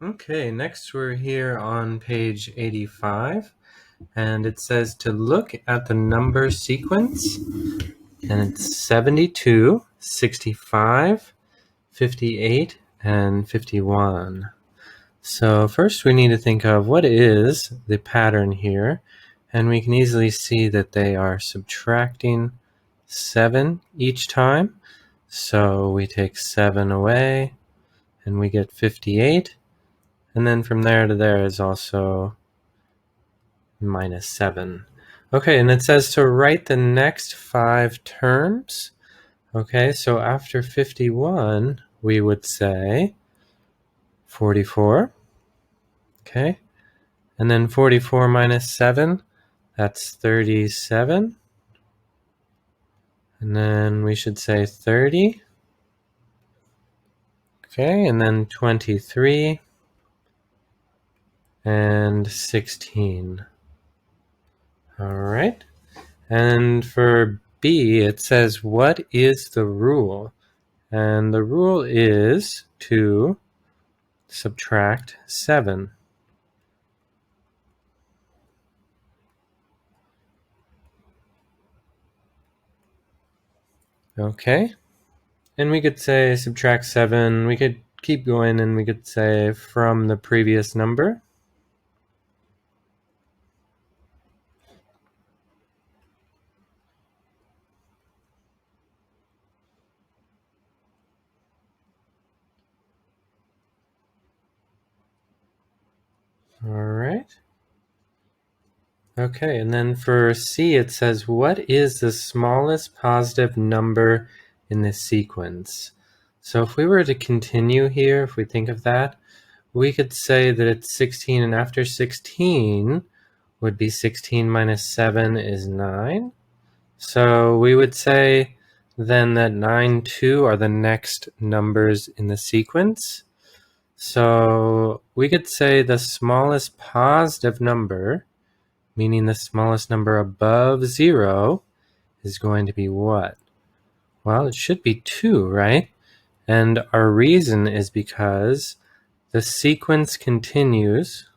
Okay, next we're here on page 85, and it says to look at the number sequence, and it's 72, 65, 58, and 51. So first we need to think of what is the pattern here, and we can easily see that they are subtracting 7 each time. So we take 7 away, and we get 58. And then from there to there is also minus 7. Okay, and it says to write the next 5 terms. Okay, so after 51, we would say 44. Okay, and then 44 minus 7, that's 37. And then we should say 30. Okay, and then 23 and 16. All right. And for B, it says, what is the rule? And the rule is to subtract 7. Okay. And we could say subtract 7. We could keep going and we could say from the previous number. All right. Okay, and then for C, it says, what is the smallest positive number in this sequence? So if we were to continue here, if we think of that, we could say that it's 16, and after 16 would be 16 minus 7 is 9. So we would say then that 9, 2 are the next numbers in the sequence. So we could say the smallest positive number, meaning the smallest number above 0, is going to be what? Well, it should be 2, right? And our reason is because the sequence continues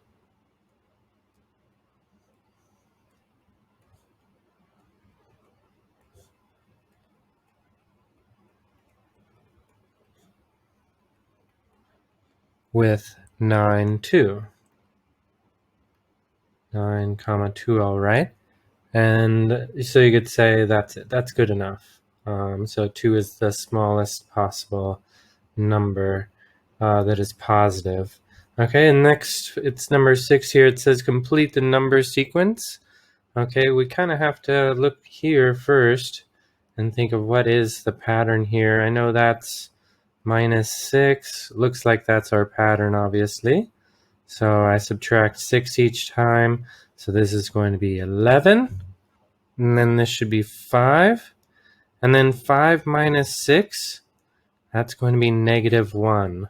with 9, 2. 9, comma 2, all right? And so you could say that's it. That's good enough. So 2 is the smallest possible number that is positive. Okay, and next it's number 6 here. It says complete the number sequence. Okay, we kind of have to look here first and think of what is the pattern here. I know that's minus 6. Looks like that's our pattern, obviously. So I subtract 6 each time. So this is going to be 11. And then this should be 5. And then 5 minus 6, that's going to be negative 1.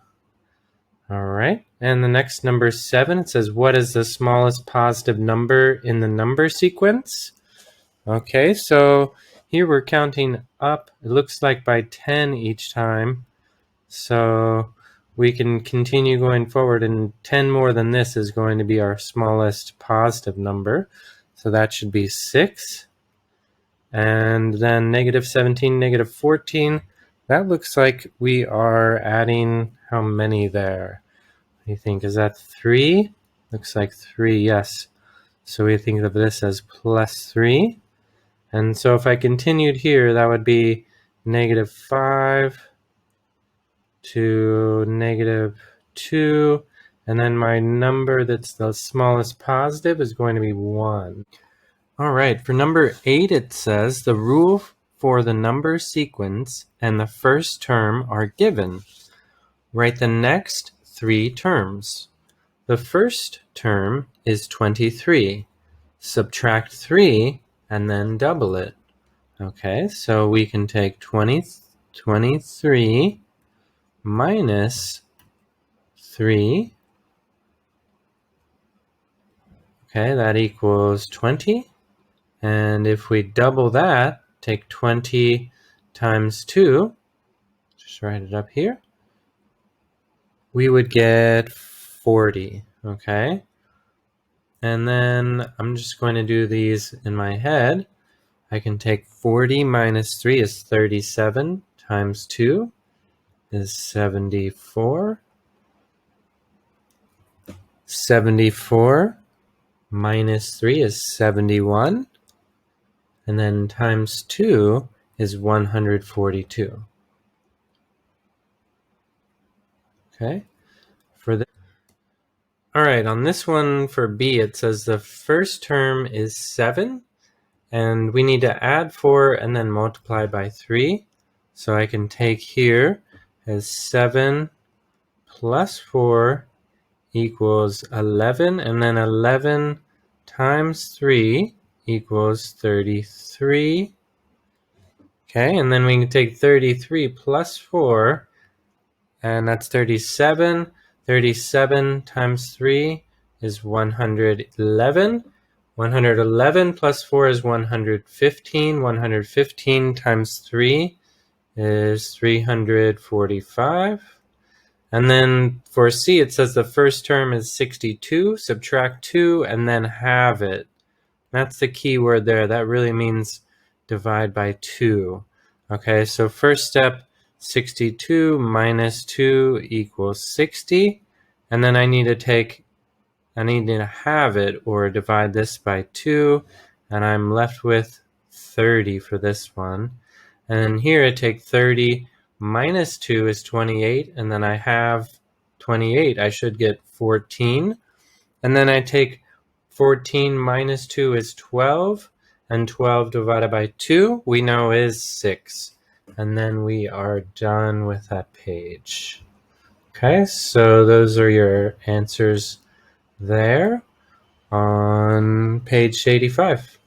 All right. And the next number 7, it says, what is the smallest positive number in the number sequence? Okay, so here we're counting up, it looks like by 10 each time. So we can continue going forward, and 10 more than this is going to be our smallest positive number. So that should be 6. And then negative 17, negative 14. That looks like we are adding how many there? What do you think? Is that 3? Looks like 3, yes. So we think of this as plus 3. And so if I continued here, that would be negative 5 to negative 2. And then my number that's the smallest positive is going to be 1. All right, for number 8, it says the rule for the number sequence and the first term are given. Write the next 3 terms. The first term is 23. Subtract 3 and then double it. Okay, so we can take 23 minus 3. Okay, that equals 20. And if we double that, take 20 times 2, just write it up here, we would get 40, okay? And then I'm just going to do these in my head. I can take 40 minus 3 is 37 times 2 is 74. 74 minus 3 is 71. And then times 2 is 142. Okay? All right, on this one for B, it says the first term is 7, and we need to add 4 and then multiply by 3. So I can take here as 7 plus 4 equals 11, and then 11 times 3 equals 33. Okay, and then we can take 33 plus 4, and that's 37. 37 times 3 is 111. 111 plus 4 is 115. 115 times 3 is 345. And then for C, it says the first term is 62. Subtract 2 and then halve it. That's the key word there. That really means divide by 2. Okay, so first step, 62 minus 2 equals 60. And then I need to halve it or divide this by 2. And I'm left with 30 for this one. And then here I take 30 minus 2 is 28. And then I have 28. I should get 14. And then I take 14 minus 2 is 12. And 12 divided by 2 we know is 6. And then we are done with that page. Okay, so those are your answers there on page 85.